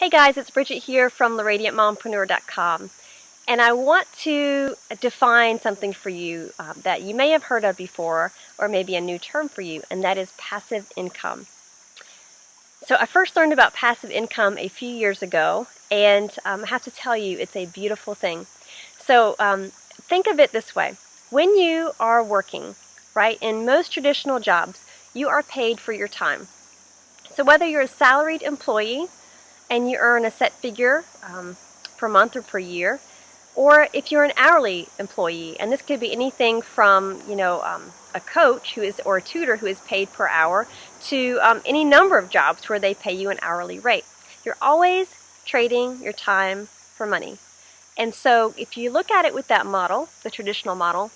Hey guys, it's Bridget here from theradiantmompreneur.com, and I want to define something for you that you may have heard of before, or maybe a new term for you, and that is passive income. So I first learned about passive income a few years ago, and I have to tell you, it's a beautiful thing. So think of it this way. When you are working, right, in most traditional jobs, you are paid for your time. So whether you're a salaried employee and you earn a set figure per month or per year, or if you're an hourly employee, and this could be anything from a coach or a tutor who is paid per hour to any number of jobs where they pay you an hourly rate. You're always trading your time for money. And so if you look at it with that model, the traditional model,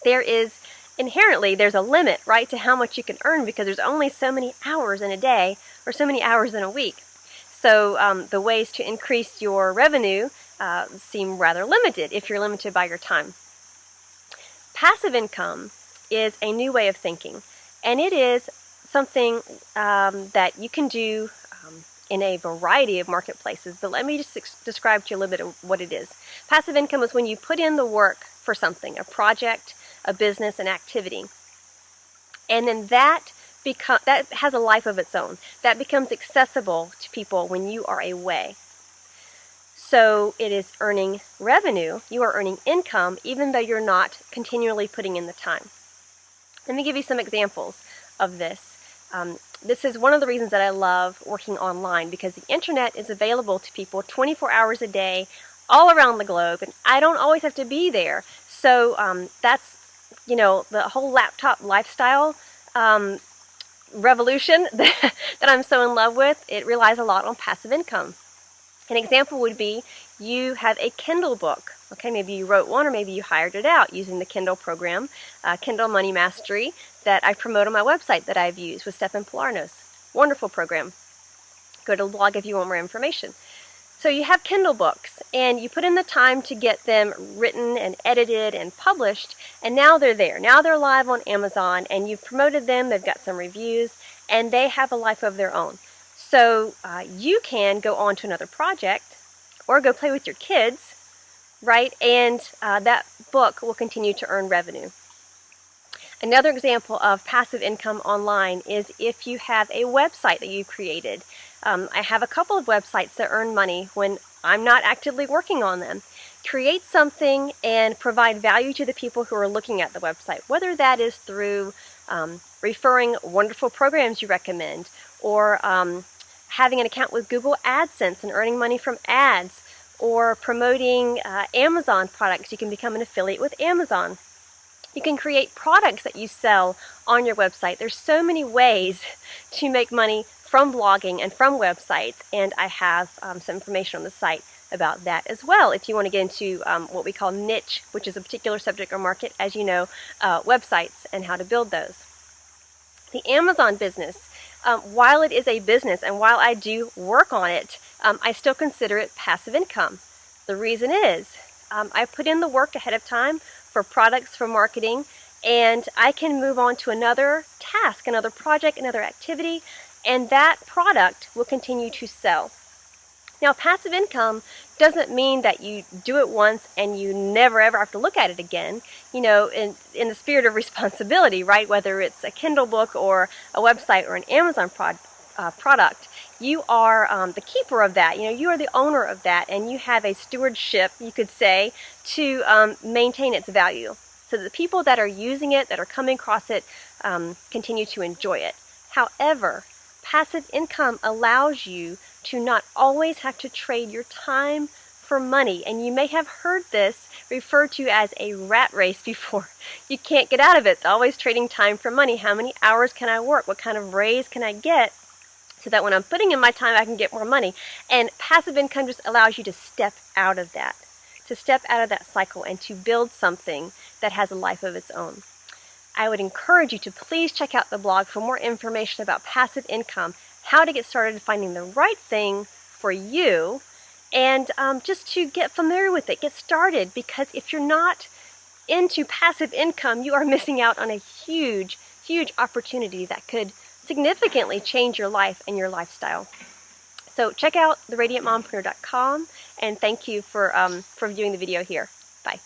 there's a limit, right, to how much you can earn, because there's only so many hours in a day or so many hours in a week. So the ways to increase your revenue seem rather limited if you're limited by your time. Passive income is a new way of thinking, and it is something that you can do in a variety of marketplaces, but let me just describe to you a little bit of what it is. Passive income is when you put in the work for something, a project, a business, an activity, and then that has a life of its own. That becomes accessible to people when you are away. So it is earning revenue. You are earning income even though you're not continually putting in the time. Let me give you some examples of this. This is one of the reasons that I love working online, because the internet is available to people 24 hours a day all around the globe, and I don't always have to be there. So that's, the whole laptop lifestyle revolution that I'm so in love with. It relies a lot on passive income. An example would be you have a Kindle book. Okay, maybe you wrote one, or maybe you hired it out using the Kindle program, Kindle Money Mastery, that I promote on my website that I've used with Stefan Pilarnos. Wonderful program. Go to the blog if you want more information. So you have Kindle books, and you put in the time to get them written and edited and published, and now they're there. Now they're live on Amazon, and you've promoted them, they've got some reviews, and they have a life of their own. So you can go on to another project, or go play with your kids, right? And that book will continue to earn revenue. Another example of passive income online is if you have a website that you've created. I have a couple of websites that earn money when I'm not actively working on them. Create something and provide value to the people who are looking at the website, whether that is through referring wonderful programs you recommend, or having an account with Google AdSense and earning money from ads, or promoting Amazon products. You can become an affiliate with Amazon. You can create products that you sell on your website. There's so many ways to make money from blogging and from websites, and I have some information on the site about that as well if you want to get into what we call niche, which is a particular subject or market, as you know, websites and how to build those. The Amazon business, while it is a business and while I do work on it, I still consider it passive income. The reason is I put in the work ahead of time for products, for marketing, and I can move on to another task, another project, another activity, and that product will continue to sell. Now, passive income doesn't mean that you do it once and you never ever have to look at it again. In the spirit of responsibility, right? Whether it's a Kindle book or a website or an Amazon product, you are the keeper of that. You are the owner of that, and you have a stewardship, you could say, to maintain its value, so that the people that are using it, that are coming across it, continue to enjoy it. However, passive income allows you to not always have to trade your time for money. And you may have heard this referred to as a rat race before. You can't get out of it. It's always trading time for money. How many hours can I work? What kind of raise can I get so that when I'm putting in my time, I can get more money? And passive income just allows you to step out of that, cycle, and to build something that has a life of its own. I would encourage you to please check out the blog for more information about passive income, how to get started finding the right thing for you, and just to get familiar with it, get started, because if you're not into passive income, you are missing out on a huge, huge opportunity that could significantly change your life and your lifestyle. So check out theradiantmompreneur.com, and thank you for viewing the video here. Bye.